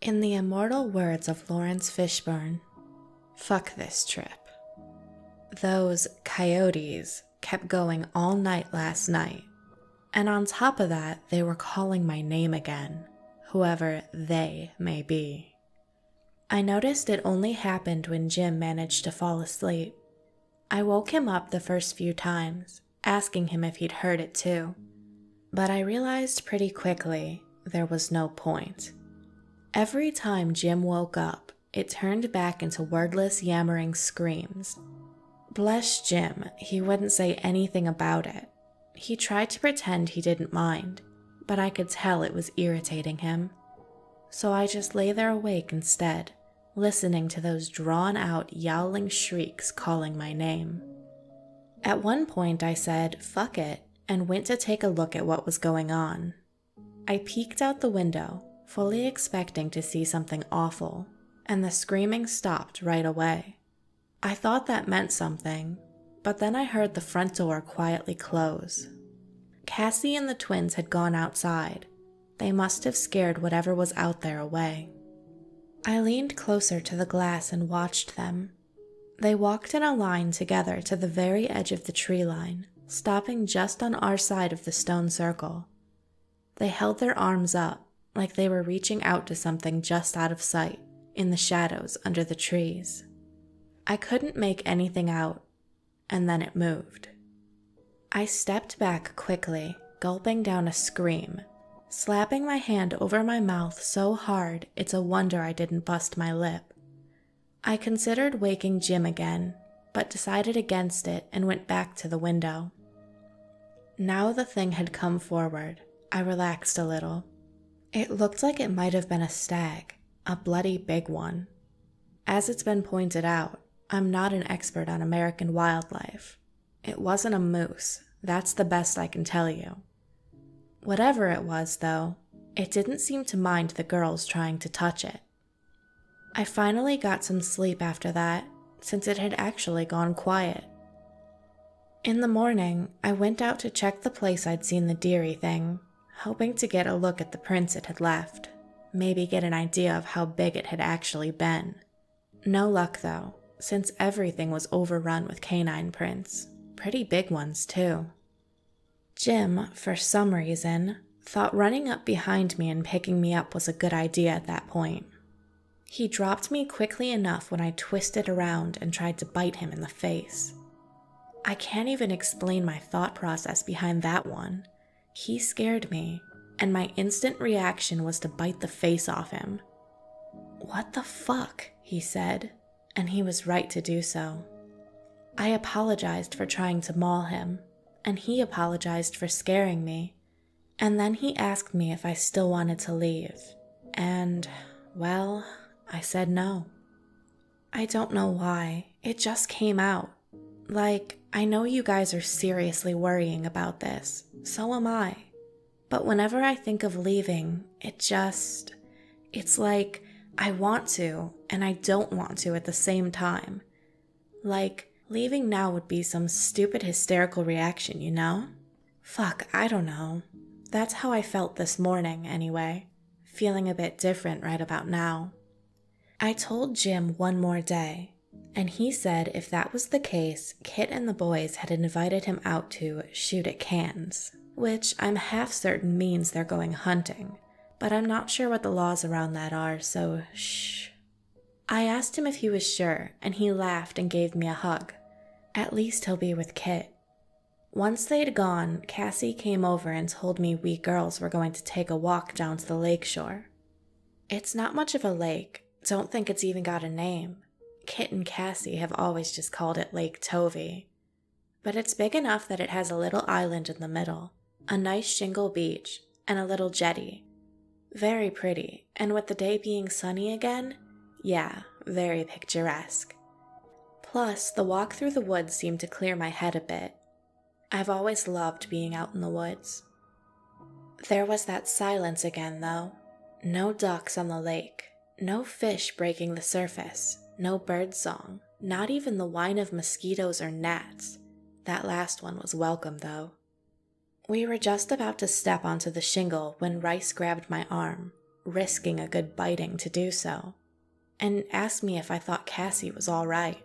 In the immortal words of Lawrence Fishburne, fuck this trip. Those coyotes kept going all night last night, and on top of that, they were calling my name again, whoever they may be. I noticed it only happened when Jim managed to fall asleep. I woke him up the first few times, asking him if he'd heard it too, but I realized pretty quickly there was no point. Every time Jim woke up, it turned back into wordless yammering screams. Bless Jim, he wouldn't say anything about it. He tried to pretend he didn't mind, but I could tell it was irritating him. So I just lay there awake instead, listening to those drawn-out, yowling shrieks calling my name. At one point I said, fuck it, and went to take a look at what was going on. I peeked out the window, fully expecting to see something awful, and the screaming stopped right away. I thought that meant something, but then I heard the front door quietly close. Cassie and the twins had gone outside. They must have scared whatever was out there away. I leaned closer to the glass and watched them. They walked in a line together to the very edge of the tree line, stopping just on our side of the stone circle. They held their arms up, like they were reaching out to something just out of sight, in the shadows under the trees. I couldn't make anything out, and then it moved. I stepped back quickly, gulping down a scream, slapping my hand over my mouth so hard it's a wonder I didn't bust my lip. I considered waking Jim again, but decided against it and went back to the window. Now the thing had come forward, I relaxed a little. It looked like it might have been a stag, a bloody big one. As it's been pointed out, I'm not an expert on American wildlife. It wasn't a moose, that's the best I can tell you. Whatever it was, though, it didn't seem to mind the girls trying to touch it. I finally got some sleep after that, since it had actually gone quiet. In the morning, I went out to check the place I'd seen the deery thing, hoping to get a look at the prints it had left, maybe get an idea of how big it had actually been. No luck though, since everything was overrun with canine prints, pretty big ones too. Jim, for some reason, thought running up behind me and picking me up was a good idea at that point. He dropped me quickly enough when I twisted around and tried to bite him in the face. I can't even explain my thought process behind that one. He scared me, and my instant reaction was to bite the face off him. "What the fuck?" he said, and he was right to do so. I apologized for trying to maul him, and he apologized for scaring me, and then he asked me if I still wanted to leave, and, well, I said no. I don't know why, it just came out. Like, I know you guys are seriously worrying about this, so am I. But whenever I think of leaving, it's like I want to and I don't want to at the same time. Like, leaving now would be some stupid hysterical reaction, you know? Fuck, I don't know. That's how I felt this morning, anyway. Feeling a bit different right about now. I told Jim one more day, and he said if that was the case, Kit and the boys had invited him out to shoot at cans, which I'm half certain means they're going hunting, but I'm not sure what the laws around that are, so shh. I asked him if he was sure, and he laughed and gave me a hug. At least he'll be with Kit. Once they'd gone, Cassie came over and told me we girls were going to take a walk down to the lake shore. It's not much of a lake, don't think it's even got a name. Kit and Cassie have always just called it Lake Tovey. But it's big enough that it has a little island in the middle, a nice shingle beach, and a little jetty. Very pretty, and with the day being sunny again, yeah, very picturesque. Plus, the walk through the woods seemed to clear my head a bit. I've always loved being out in the woods. There was that silence again, though. No ducks on the lake, no fish breaking the surface, no bird song, not even the whine of mosquitoes or gnats. That last one was welcome, though. We were just about to step onto the shingle when Rice grabbed my arm, risking a good biting to do so, and asked me if I thought Cassie was all right.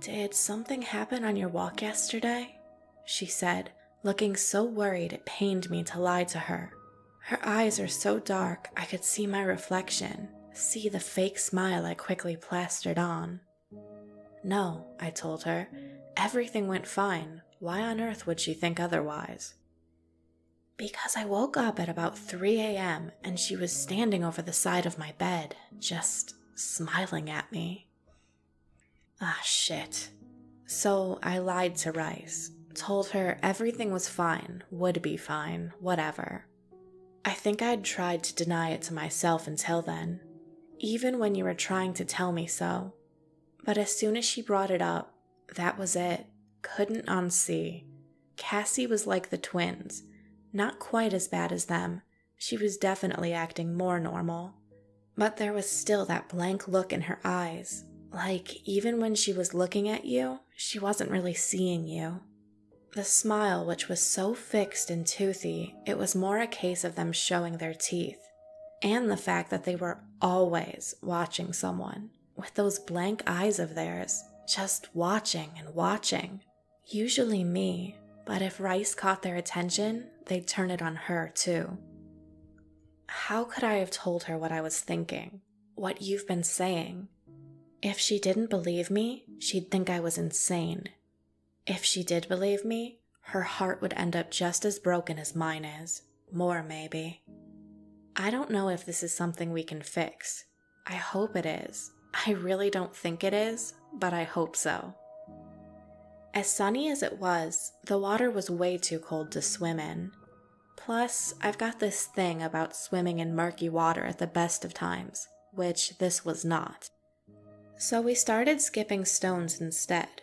"Did something happen on your walk yesterday?" she said, looking so worried it pained me to lie to her. Her eyes are so dark I could see my reflection, see the fake smile I quickly plastered on. "No," I told her. "Everything went fine. Why on earth would she think otherwise?" "Because I woke up at about 3 a.m. and she was standing over the side of my bed, just smiling at me." Ah, shit. So I lied to Rice, told her everything was fine, would be fine, whatever. I think I'd tried to deny it to myself until then, even when you were trying to tell me so. But as soon as she brought it up, that was it. Couldn't unsee. Cassie was like the twins. Not quite as bad as them. She was definitely acting more normal. But there was still that blank look in her eyes. Like, even when she was looking at you, she wasn't really seeing you. The smile, which was so fixed and toothy, it was more a case of them showing their teeth. And the fact that they were always watching someone, with those blank eyes of theirs, just watching and watching. Usually me, but if Rice caught their attention, they'd turn it on her too. How could I have told her what I was thinking? What you've been saying? If she didn't believe me, she'd think I was insane. If she did believe me, her heart would end up just as broken as mine is. More, maybe. I don't know if this is something we can fix. I hope it is. I really don't think it is, but I hope so. As sunny as it was, the water was way too cold to swim in. Plus, I've got this thing about swimming in murky water at the best of times, which this was not. So we started skipping stones instead.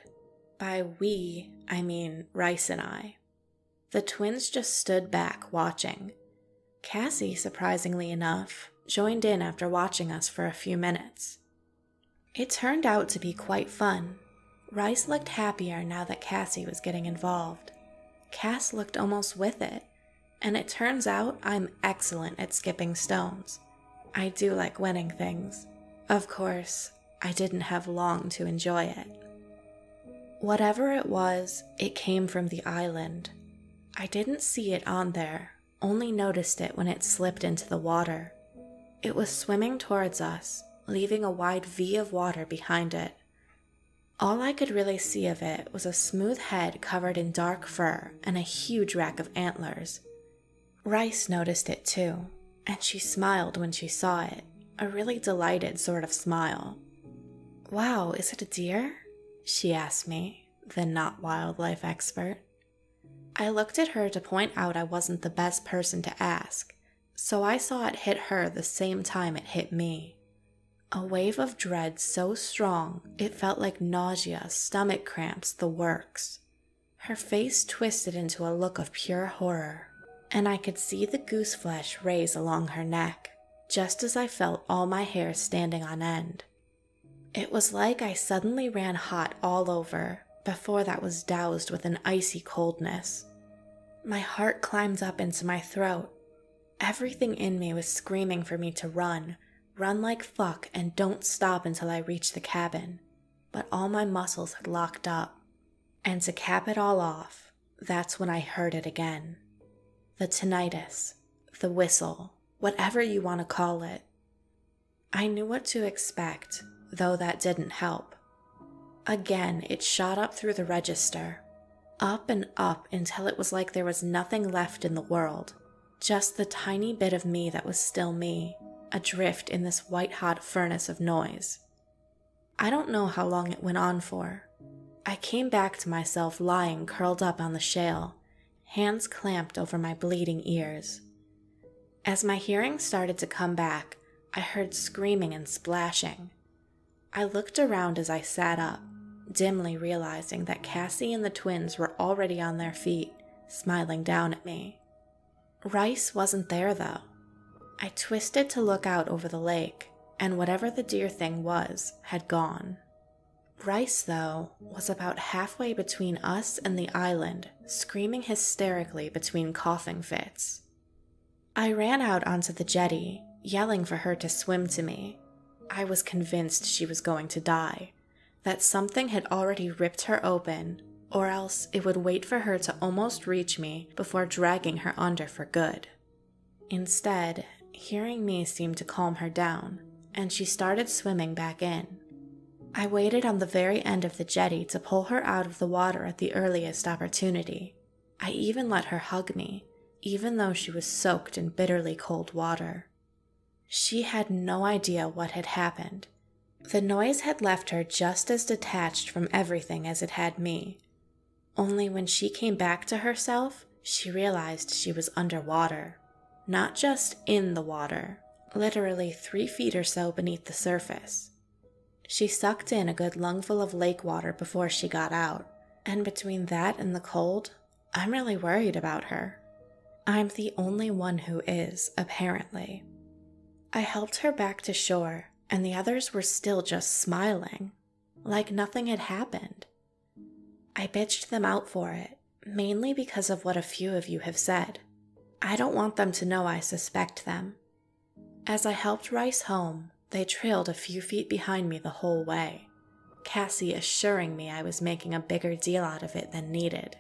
By we, I mean Rice and I. The twins just stood back, watching. Cassie, surprisingly enough, joined in after watching us for a few minutes. It turned out to be quite fun. Rice looked happier now that Cassie was getting involved. Cass looked almost with it, and it turns out I'm excellent at skipping stones. I do like winning things. Of course, I didn't have long to enjoy it. Whatever it was, it came from the island. I didn't see it on there, only noticed it when it slipped into the water. It was swimming towards us, leaving a wide V of water behind it. All I could really see of it was a smooth head covered in dark fur and a huge rack of antlers. Rice noticed it too, and she smiled when she saw it, a really delighted sort of smile. "Wow, is it a deer?" she asked me, the not wildlife expert. I looked at her to point out I wasn't the best person to ask, so I saw it hit her the same time it hit me. A wave of dread so strong it felt like nausea, stomach cramps, the works. Her face twisted into a look of pure horror, and I could see the goose flesh raise along her neck, just as I felt all my hair standing on end. It was like I suddenly ran hot all over, before that was doused with an icy coldness. My heart climbed up into my throat. Everything in me was screaming for me to run like fuck and don't stop until I reached the cabin, but all my muscles had locked up. And to cap it all off, that's when I heard it again. The tinnitus, the whistle, whatever you want to call it. I knew what to expect, though that didn't help. Again, it shot up through the register, up and up until it was like there was nothing left in the world, just the tiny bit of me that was still me, adrift in this white-hot furnace of noise. I don't know how long it went on for. I came back to myself lying curled up on the shale, hands clamped over my bleeding ears. As my hearing started to come back, I heard screaming and splashing. I looked around as I sat up, dimly realizing that Cassie and the twins were already on their feet, smiling down at me. Rice wasn't there, though. I twisted to look out over the lake, and whatever the deer thing was had gone. Rice, though, was about halfway between us and the island, screaming hysterically between coughing fits. I ran out onto the jetty, yelling for her to swim to me. I was convinced she was going to die, that something had already ripped her open, or else it would wait for her to almost reach me before dragging her under for good. Instead, hearing me seemed to calm her down, and she started swimming back in. I waited on the very end of the jetty to pull her out of the water at the earliest opportunity. I even let her hug me, even though she was soaked in bitterly cold water. She had no idea what had happened. The noise had left her just as detached from everything as it had me. Only when she came back to herself, she realized she was underwater. Not just in the water, literally 3 feet or so beneath the surface. She sucked in a good lungful of lake water before she got out, and between that and the cold, I'm really worried about her. I'm the only one who is, apparently. I helped her back to shore, and the others were still just smiling, like nothing had happened. I bitched them out for it, mainly because of what a few of you have said. I don't want them to know I suspect them. As I helped Rice home, they trailed a few feet behind me the whole way, Cassie assuring me I was making a bigger deal out of it than needed.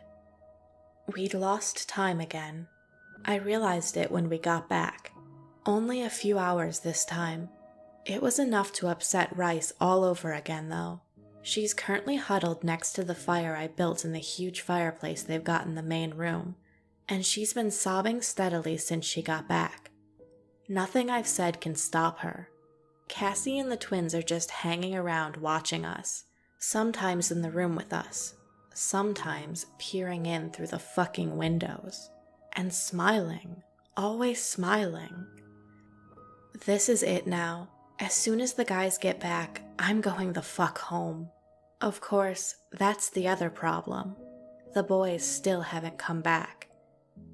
We'd lost time again. I realized it when we got back. Only a few hours this time. It was enough to upset Rice all over again, though. She's currently huddled next to the fire I built in the huge fireplace they've got in the main room, and she's been sobbing steadily since she got back. Nothing I've said can stop her. Cassie and the twins are just hanging around watching us, sometimes in the room with us, sometimes peering in through the fucking windows, and smiling, always smiling. This is it now. As soon as the guys get back, I'm going the fuck home. Of course, that's the other problem. The boys still haven't come back.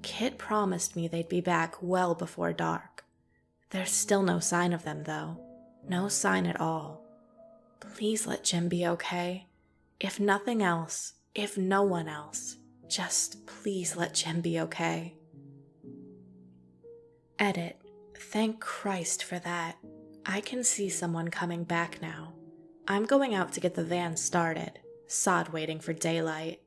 Kit promised me they'd be back well before dark. There's still no sign of them, though. No sign at all. Please let Jim be okay. If nothing else, if no one else, just please let Jim be okay. Edit. Thank Christ for that. I can see someone coming back now. I'm going out to get the van started. Sod waiting for daylight.